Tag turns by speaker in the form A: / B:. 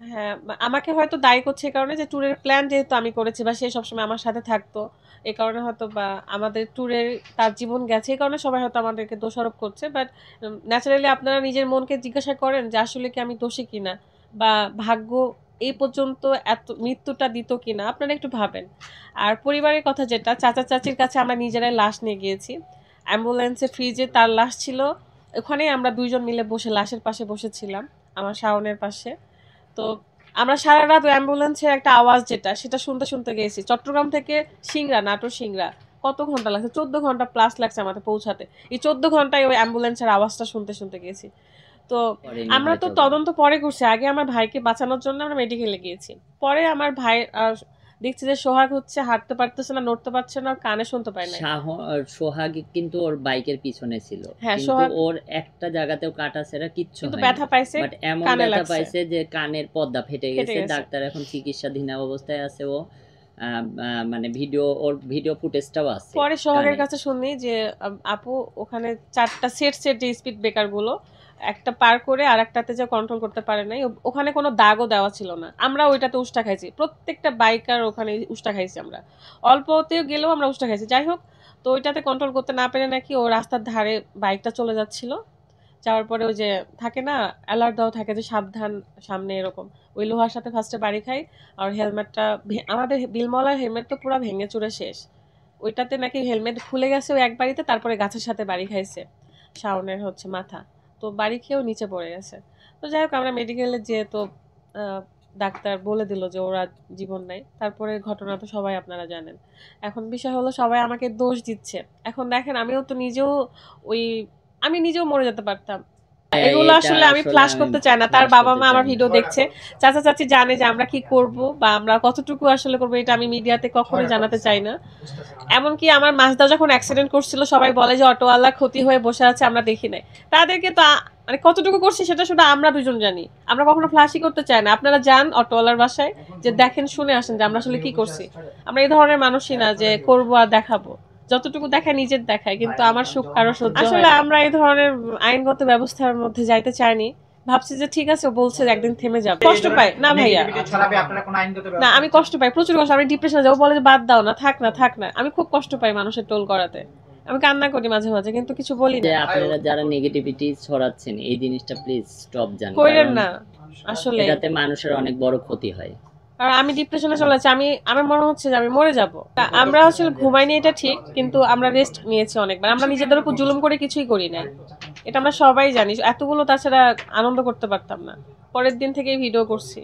A: হ্যাঁ, আমাকে হয়তো দায়ী করছে এই কারণে যে ট্যুরের প্ল্যান যেহেতু আমি করেছি বা সে সবসময় আমার সাথে থাকতো। এই কারণে হয়তো বা আমাদের ট্যুরের তার জীবন গেছে। এই কারণে সবাই হয়তো আমাদেরকে দোষারোপ করছে। বাট ন্যাচারালি আপনারা নিজের মনকে জিজ্ঞাসা করেন যে আসলে কি আমি দোষী কিনা? বা ভাগ্য এই পর্যন্ত এত মৃত্যুটা দিত কিনা? আপনারা একটু ভাবেন। আর পরিবারের কথা যেটা, চাচা-চাচীর কাছে আমরা নিজেরাই লাশ নিয়ে গিয়েছি। অ্যাম্বুলেন্সে ফ্রিজে তার লাশ ছিল। ওখানেই আমরা ২ জন মিলে বসে লাশের পাশে বসেছিলাম। আমার শাওনের পাশে। তো আমরা সারা রাত ওই অ্যাম্বুলেন্সের একটা আওয়াজ যেটা সেটা শুনতে শুনতে গেছি চট্টগ্রাম থেকে সিংড়া, নাটোর সিংড়া। কত ঘন্টা লাগছে? 14 ঘন্টা প্লাস লাগছে আমাদের পৌঁছাতে। এই 14 ঘন্টায় ওই অ্যাম্বুলেন্সের আওয়াজটা শুনতে শুনতে গেছি। তো
B: করেনি
A: আমরা তো
B: হয়তো বা।
A: তদন্ত পরে করছি, আগে আমার ভাইকে বাঁচানোর জন্য আমরা মেডিকেলে গিয়েছি। পরে আমার ভাই দেখছি যে সোহাগ হচ্ছে হাঁটতে পারতেছে না, নড়তে পারছে না, কানে শুনতে পায় না।
B: শাহ সোহাগ কিন্তু ওর বাইকের পিছনে ছিল,
A: হ্যাঁ,
B: কিন্তু
A: সোহাগ
B: ওর একটা জায়গাতেও কাটা ছেঁড়া কিচ্ছু
A: কিন্তু
B: হয়নি।
A: ব্যথা পাইছে,
B: বাট এমন
A: কানে
B: ব্যথা
A: লাগছে,
B: পাইছে যে কানের পর্দা ফেটে
A: ফেটে
B: গেছে,
A: গেছে।
B: ডাক্তার এখন চিকিৎসাধীন অবস্থায় আছে। ও মানে ওর ভিডিও ফুটেজটাও আছে
A: পরে সোহাগের
B: কানে।
A: কাছে শুনি যে আপু ওখানে 4টা সেট সেট যে স্পিড ব্রেকার গুলো একটা পার করে আর একটাতে যে কন্ট্রোল করতে পারে নাই, ওখানে কোনো দাগও দেওয়া ছিল না। আমরা ওইটাতে উষ্টা খাইছি, প্রত্যেকটা বাইকার ওখানে উষ্টা খাইছি আমরা। অল্পতেও গেলেও আমরা উষ্টা খাইছি, যাই হোক। তো ওইটাতে কন্ট্রোল করতে না পেরে নাকি ও রাস্তার ধারে বাইকটা চলে যাচ্ছিল। যাওয়ার পরে ওই যে থাকে না, অ্যালার্ট দেওয়া থাকে যে সাবধান সামনে, এরকম। ওই লোহার সাথে ফার্স্টে বাড়ি খাই। আর হেলমেটটা, আমাদের বিলমলার হেলমেট তো পুরো ভেঙে চুরে শেষ। ওইটাতে নাকি হেলমেট খুলে গেছে ওই এক বাড়িতে, তারপরে গাছের সাথে বাড়ি খাইছে শাওনের হচ্ছে মাথা। তো বাড়ি খেয়েও নিচে পড়ে গেছে। তো যাই হোক আমরা মেডিকেলে যেয়ে তো ডাক্তার বলে দিল যে ওরা জীবন নাই। তারপরে ঘটনা তো সবাই আপনারা জানেন। এখন বিষয় হলো সবাই আমাকে দোষ দিচ্ছে। এখন দেখেন আমিও তো নিজেও ওই আমি নিজেও মরে যেতে পারতাম। এগুলো
B: এটা
A: আসলে আমি
B: আসলে
A: ফ্লাশ
B: আমি
A: করতে চাই না। তার
B: ফ্লাশ
A: বাবা
B: করতে
A: মা
B: চাই
A: আমার
B: না।
A: ভিডিও দেখছে। চাচা চাচি জানে যে আমরা কি করব বা আমরা কতটুকু আসলে করব, এটা আমি মিডিয়াতে কখনোই জানাতে চাই না। এমনকি আমার মাসদা যখন অ্যাক্সিডেন্ট করছিল সবাই বলে যে অটোওয়ালা ক্ষতি হয়ে বসে আছে, আমরা দেখি নাই। তাদেরকে তো মানে কতটুকু করছি সেটা শুধু আমরা দুজন জানি। আমরা কখনো ফ্লাশই করতে চাই না। আপনারা যান অটোওয়ালার বাসায়, যে দেখেন শুনে আসেন যে আমরা আসলে কি করছি। আমরা এই ধরনের মানুষই না যে করব আর দেখাবো। যতটুকু দেখায় নিজের দেখায়, কিন্তু আমার সুখ কারো সহ্য হয় না। আসলে আমরা এই ধরনের আইনগত ব্যবস্থার মধ্যে যাইতে চাইনি। ভাবছি যে ঠিক আছে, ও বলছে যে একদিন থেমে যাবে, কষ্ট পাই না ভাইয়া। না, আমি কষ্ট পাই, প্রচুর কষ্ট। আমি ডিপ্রেশনে যাবো, বলে যে বাদ দাও না, থাক না, থাক না। আমি খুব কষ্ট পাই মানুষের টোল করাতে। আমি কান্না করি মাঝে মাঝে, কিন্তু কিছু বলি
B: যে
A: না।
B: আপনারা যারা নেগেটিভিটি ছড়াচ্ছেন এই জিনিসটা প্লিজ স্টপ যান,
A: কইরেন
B: কারণ
A: না আসলে।
B: এটাতে মানুষের অনেক বড় ক্ষতি হয়।
A: আর আমি ডিপ্রেশনে চলে যাচ্ছি, আমার মনে হচ্ছে যে আমি মরে যাব। আমরা আসলে ঘুমাইনি এটা ঠিক, কিন্তু আমরা রেস্ট নিয়েছি অনেকবার। আমরা নিজেদের উপর জুলুম করে কিছুই করি নাই। এটা আমরা সবাই জানি। এতগুলো তাছাড়া আনন্দ করতে পারতাম না। পরের দিন থেকেই ভিডিও করছি।